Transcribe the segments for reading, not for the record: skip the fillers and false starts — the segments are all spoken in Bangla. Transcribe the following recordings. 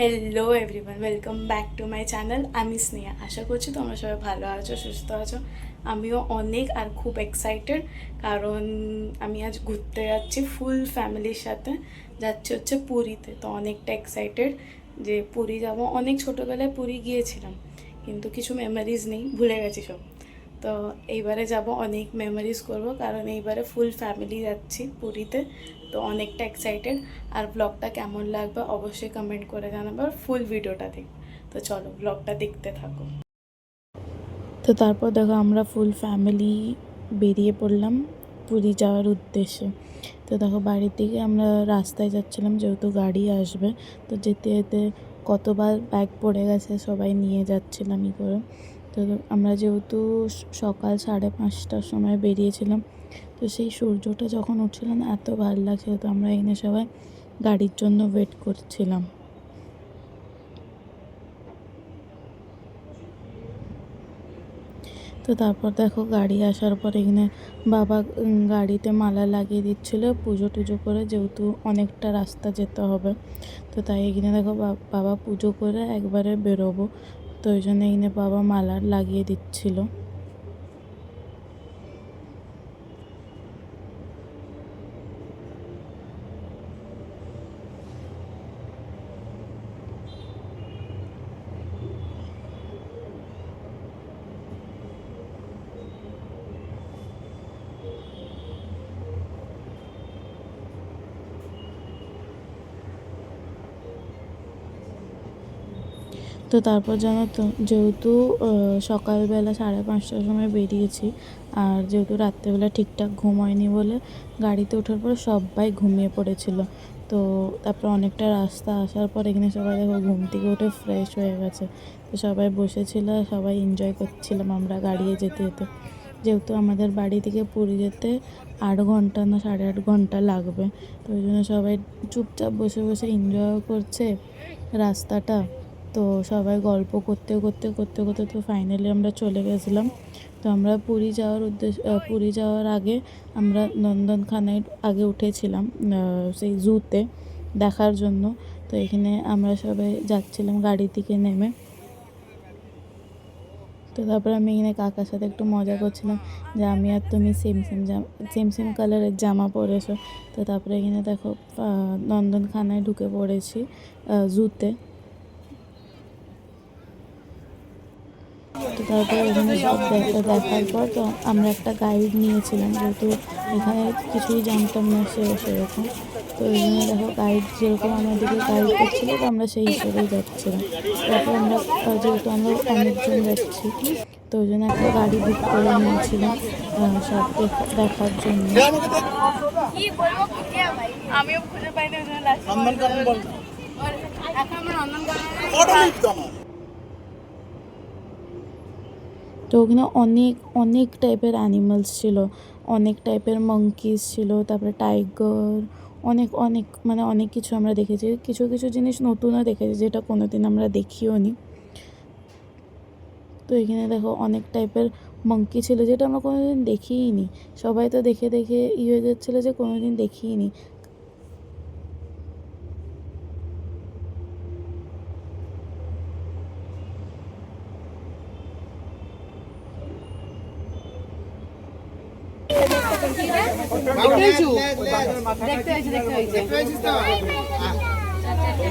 Hello everyone, welcome back to my channel. আমি স্নেহা। আশা করছি তোমরা সবাই ভালো আছো, সুস্থ আছো। আমিও অনেক আর খুব এক্সাইটেড, কারণ আমি আজ ঘুরতে যাচ্ছি ফুল ফ্যামিলির সাথে। যাচ্ছি হচ্ছে পুরীতে। তো অনেকটা এক্সাইটেড যে পুরী যাব। অনেক ছোটোবেলায় পুরী গিয়েছিলাম, কিন্তু কিছু মেমোরিজ নেই, ভুলে গেছি সব। তো এইবারে যাব, অনেক মেমোরিজ করব, কারণ এইবারে ফুল ফ্যামিলি যাচ্ছি পুরীতে। তো অনেকটা এক্সাইটেড। আর ব্লগটা কেমন লাগবে অবশ্যই কমেন্ট করে জানাবে, আর ফুল ভিডিওটা দেখ। তো চলো ব্লগটা দেখতে থাকো। তো তারপর দেখো আমরা ফুল ফ্যামিলি বেরিয়ে পড়লাম পুরী যাওয়ার উদ্দেশ্যে। তো দেখো বাড়ির দিকে আমরা রাস্তায় যাচ্ছিলাম, যেহেতু গাড়ি আসবে। তো যেতে যেতে কতবার ব্যাগ পড়ে গেছে, সবাই নিয়ে যাচ্ছিলাম ই করে। তো আমরা যেহেতু সকাল 5:30টার সময় বেরিয়েছিলাম, তো সেই সূর্যটা যখন উঠছিল না, এত ভালো লাগছিল। তো আমরা এখানে সবাই গাড়ির জন্য ওয়েট করছিলাম। তো তারপর দেখো গাড়ি আসার পর এখানে বাবা গাড়িতে মালা লাগিয়ে দিচ্ছিলো পুজো টুজো করে, যেহেতু অনেকটা রাস্তা যেতে হবে। তো তাই এখানে দেখো বাবা পুজো করে একবারে বেরোবো, তো ওই জন্য এখানে বাবা মালা লাগিয়ে দিচ্ছিলো। তো তারপর জানো তো, যেহেতু সকালবেলা 5:30টার সময় বেরিয়েছি, আর যেহেতু রাত্রেবেলা ঠিকঠাক ঘুম হয়নি বলে গাড়িতে ওঠার পর সবাই ঘুমিয়ে পড়েছিল। তো তারপর অনেকটা রাস্তা আসার পর এখানে সবাই দেখো ঘুম থেকে উঠে ফ্রেশ হয়ে গেছে। তো সবাই বসেছিল, সবাই এনজয় করছিলাম আমরা গাড়িয়ে যেতে যেতে। যেহেতু আমাদের বাড়ি থেকে পুরী যেতে 8 ঘন্টা না 8.5 ঘন্টা লাগবে, তো ওই জন্য সবাই চুপচাপ বসে বসে এনজয় করছে রাস্তাটা। তো সবাই গল্প করতে করতে করতে করতে তো ফাইনালি আমরা চলে গেছিলাম। তো আমরা পুরী যাওয়ার আগে আমরা নন্দনখানায় আগে উঠেছিলাম, সেই জুতে দেখার জন্য। তো এখানে আমরা সবাই যাচ্ছিলাম গাড়ি থেকে নেমে। তো তারপর আমি এখানে কাকার সাথে একটু মজা করছিলাম যে আমি আর তুমি সেম সেম কালারের জামা পরেছো। তো তারপরে এখানে দেখো নন্দনখানায় ঢুকে পড়েছি, জুতে। তো তারপরে এখানে সব দেখার পর তো আমরা একটা গাইড নিয়েছিলাম, যেহেতু এখানে কিছুই জানতাম না সেরকম। তো ওই জন্য দেখো গাইড যেরকম আমাদেরকে গাইড করছিলো, তো আমরা সেই হিসেবেই যাচ্ছিলাম। তারপর আমরা যেহেতু আমরা অনেকজন যাচ্ছি, তো ওই জন্য একটা গাড়ি বুক করে নিয়েছিলাম সব দেখার জন্য। আমিও খুঁজে পাইনি, তো ওখানে অনেক অনেক টাইপের অ্যানিমালস ছিল, অনেক টাইপের মাঙ্কিস ছিল, তারপরে টাইগার, অনেক অনেক মানে অনেক কিছু আমরা দেখেছি। কিছু কিছু জিনিস নতুনও দেখেছি, যেটা কোনো দিন আমরা দেখিও নি। তো এখানে দেখো অনেক টাইপের মাঙ্কি ছিল, যেটা আমরা কোনো দিন দেখিই নি। সবাই তো দেখে দেখে হয়ে যাচ্ছিলো যে কোনো দিন দেখিই নি।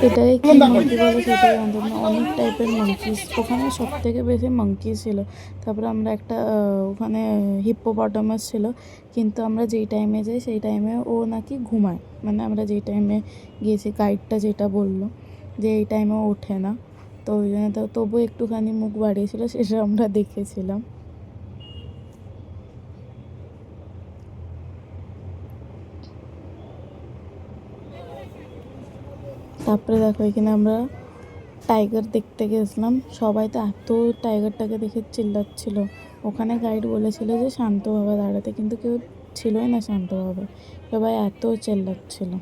এটাই কি মাঙ্কি বলে সেটাই জানতাম না। অনেক টাইপের মাঙ্কিস, ওখানে সব থেকে বেশি মাঙ্কি ছিল। তারপরে আমরা একটা ওখানে হিপ্পোপটামাস ছিল, কিন্তু আমরা যেই টাইমে যাই সেই টাইমে ও নাকি ঘুমায়। মানে আমরা যেই টাইমে গিয়েছি, গাইডটা যেটা বললো যে এই টাইমে ওঠে না। তো ওই জন্য তো তবু একটুখানি মুখ বাড়িয়েছিল, সেটা আমরা দেখেছিলাম। তারপরে দেখো এখানে আমরা টাইগার দেখতে গেছিলাম। সবাই তো এত টাইগারটাকে দেখে চিল্লাচ্ছিল। ওখানে গাইড বলেছিল যে শান্তভাবে দাঁড়াতে, কিন্তু কেউ ছিলই না শান্তভাবে, সবাই এত চেল্লাচ্ছিল।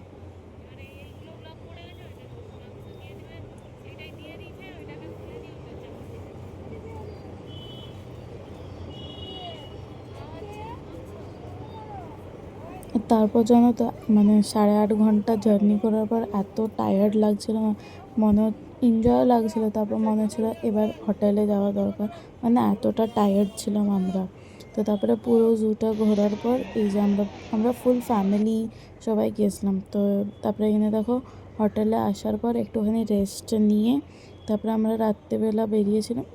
তারপর জানো তো মানে 8.5 ঘন্টা জার্নি করার পর এত টায়ার্ড লাগছিল, মনে এনজয়ও লাগছিলো, তারপর মনে হচ্ছিলো এবার হোটেলে যাওয়া দরকার, মানে এতটা টায়ার্ড ছিলাম আমরা। তো তারপরে পুরো জুটা ঘোরার পর এই যে আমরা ফুল ফ্যামিলি সবাই গেছিলাম। তো তারপরে এখানে দেখো হোটেলে আসার পর একটুখানি রেস্ট নিয়ে তারপরে আমরা রাত্রেবেলা বেরিয়েছিলাম।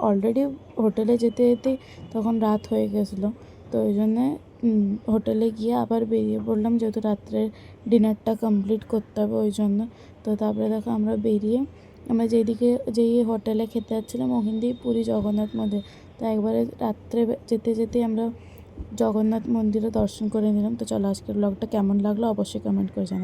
অলরেডি হোটেলে যেতে যেতে তখন রাত হয়ে গেছিলো, তো ওই জন্যে হোটেলে গিয়ে আবার বেরিয়ে পড়লাম, যেহেতু রাত্রের ডিনারটা কমপ্লিট করতে হবে ওই জন্য। তো তারপরে দেখো আমরা বেরিয়ে আমরা যেই হোটেলে খেতে যাচ্ছিলাম ওখান দিয়েই পুরী জগন্নাথ মন্দির। তো একবারে রাত্রে যেতে যেতেই আমরা জগন্নাথ মন্দিরে দর্শন করে নিলাম। তো চলো আজকের ব্লগটা কেমন লাগলো অবশ্যই কমেন্ট করে জানাও।